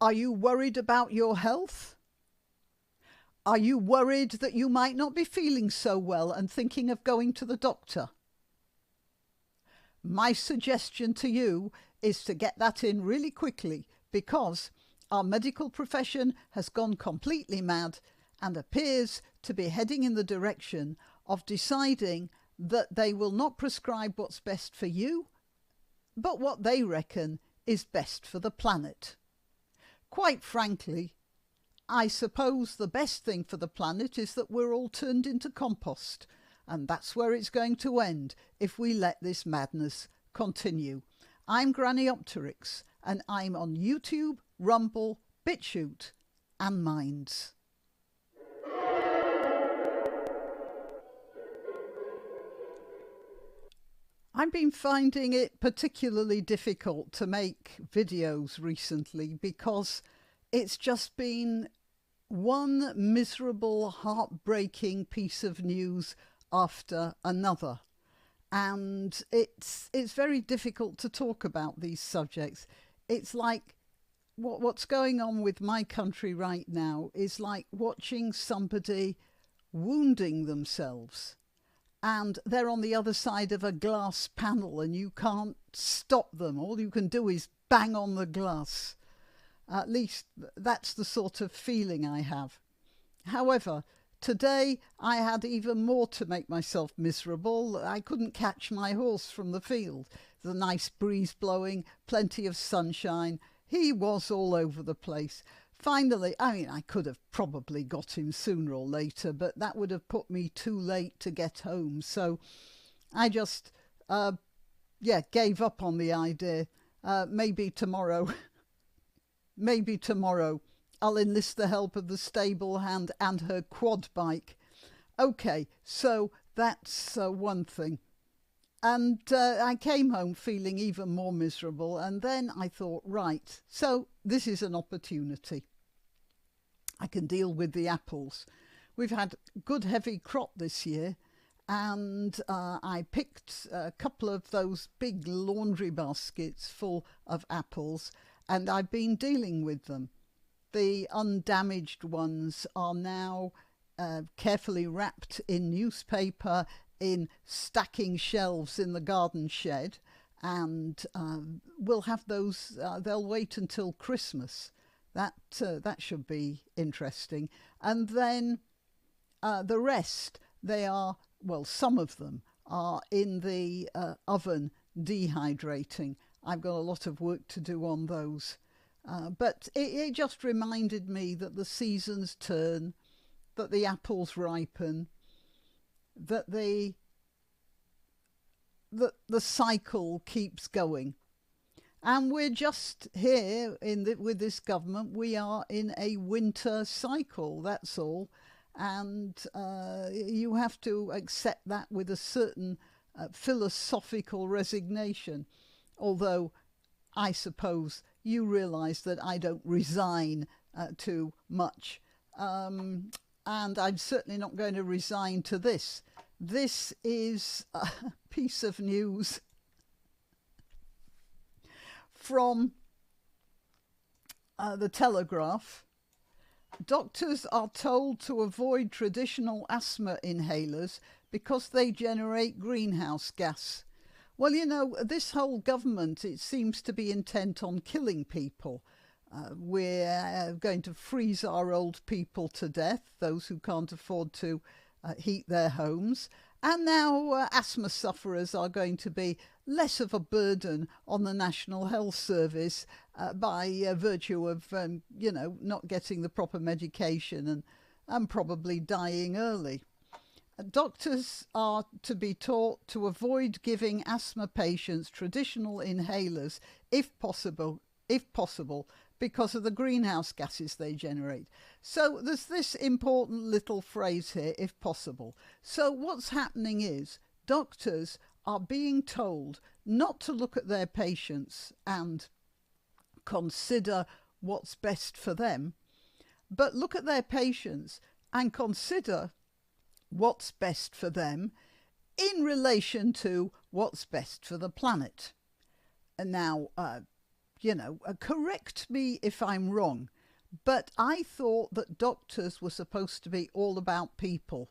Are you worried about your health? Are you worried that you might not be feeling so well and thinking of going to the doctor? My suggestion to you is to get that in really quickly, because our medical profession has gone completely mad and appears to be heading in the direction of deciding that they will not prescribe what's best for you, but what they reckon is best for the planet. Quite frankly, I suppose the best thing for the planet is that we're all turned into compost, and that's where it's going to end if we let this madness continue. I'm Granniopteryx, and I'm on YouTube, Rumble, BitChute, and Minds. I've been finding it particularly difficult to make videos recently because it's just been one miserable, heartbreaking piece of news after another. And it's very difficult to talk about these subjects. It's like what's going on with my country right now is like watching somebody wounding themselves. And they're on the other side of a glass panel and you can't stop them. All you can do is bang on the glass. At least that's the sort of feeling I have. However, today I had even more to make myself miserable. I couldn't catch my horse from the field. There's a nice breeze blowing, plenty of sunshine. He was all over the place. Finally, I could have probably got him sooner or later, but that would have put me too late to get home. So I just, gave up on the idea. Maybe tomorrow, I'll enlist the help of the stable hand and her quad bike. Okay, so that's one thing. And I came home feeling even more miserable. And then I thought, right, so this is an opportunity. I can deal with the apples. We've had good heavy crop this year, and I picked a couple of those big laundry baskets full of apples, and I've been dealing with them. The undamaged ones are now carefully wrapped in newspaper in stacking shelves in the garden shed, and we'll have those, they'll wait until Christmas. That should be interesting. And then the rest, some of them are in the oven dehydrating. I've got a lot of work to do on those. But it just reminded me that the seasons turn, that the apples ripen, that the cycle keeps going. And we're just here with this government. We are in a winter cycle, that's all. And you have to accept that with a certain philosophical resignation. Although I suppose you realise that I don't resign to much. And I'm certainly not going to resign to this. This is a piece of news from the Telegraph. Doctors are told to avoid traditional asthma inhalers because they generate greenhouse gas. Well, this whole government, it seems to be intent on killing people. We're going to freeze our old people to death, those who can't afford to heat their homes. And now asthma sufferers are going to be less of a burden on the National Health Service by virtue of, not getting the proper medication and probably dying early. Doctors are to be taught to avoid giving asthma patients traditional inhalers if possible, because of the greenhouse gases they generate. So there's this important little phrase here, if possible. So what's happening is doctors are being told not to look at their patients and consider what's best for them, but look at their patients and consider what's best for them in relation to what's best for the planet. And now, correct me if I'm wrong, but I thought that doctors were supposed to be all about people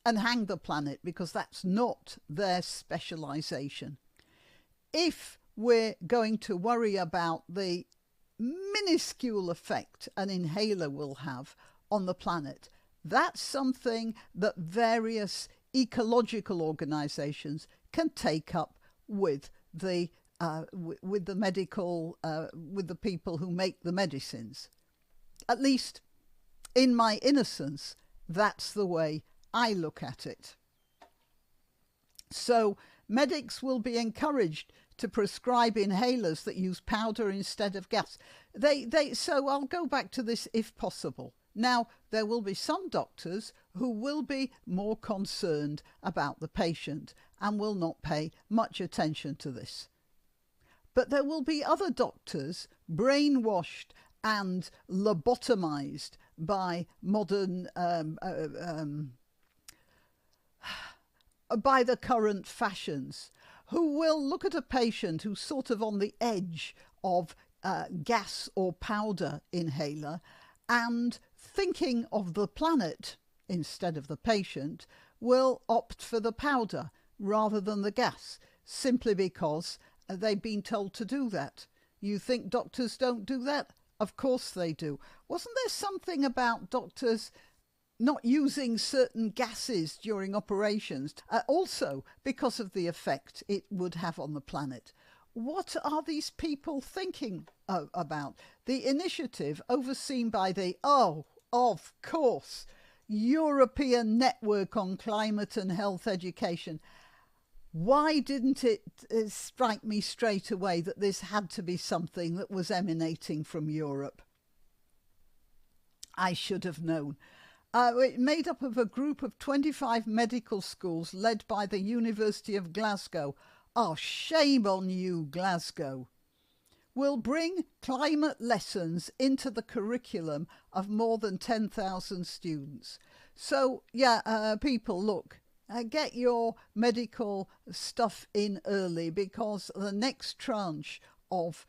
and hang the planet because that's not their specialisation. If we're going to worry about the minuscule effect an inhaler will have on the planet, that's something that various ecological organisations can take up with the medical, with the people who make the medicines. At least, in my innocence, that's the way I look at it. So medics will be encouraged to prescribe inhalers that use powder instead of gas. So I'll go back to this if possible. Now, there will be some doctors who will be more concerned about the patient and will not pay much attention to this. But there will be other doctors brainwashed and lobotomized by modern by the current fashions, who will look at a patient who's sort of on the edge of gas or powder inhaler, and thinking of the planet instead of the patient, will opt for the powder rather than the gas, simply because they've been told to do that. You think doctors don't do that? Of course they do. Wasn't there something about doctors not using certain gases during operations, also because of the effect it would have on the planet? What are these people thinking about? The initiative overseen by the, of course, European Network on Climate and Health Education. Why didn't it strike me straight away that this had to be something that was emanating from Europe? I should have known. It made up of a group of 25 medical schools led by the University of Glasgow. Oh, shame on you, Glasgow. Will bring climate lessons into the curriculum of more than 10,000 students. So, people, look, get your medical stuff in early, because the next tranche of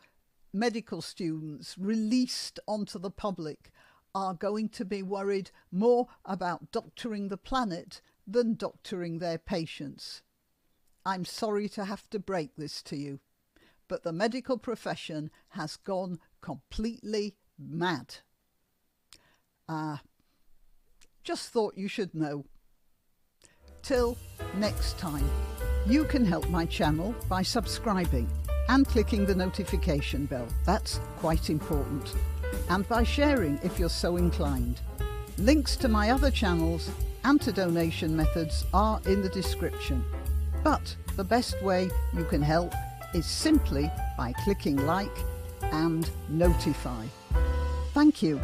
medical students released onto the public are going to be worried more about doctoring the planet than doctoring their patients. I'm sorry to have to break this to you, but the medical profession has gone completely mad. Just thought you should know. Till next time, you can help my channel by subscribing and clicking the notification bell. That's quite important. And by sharing if you're so inclined. Links to my other channels and to donation methods are in the description. But the best way you can help is simply by clicking like and notify. Thank you.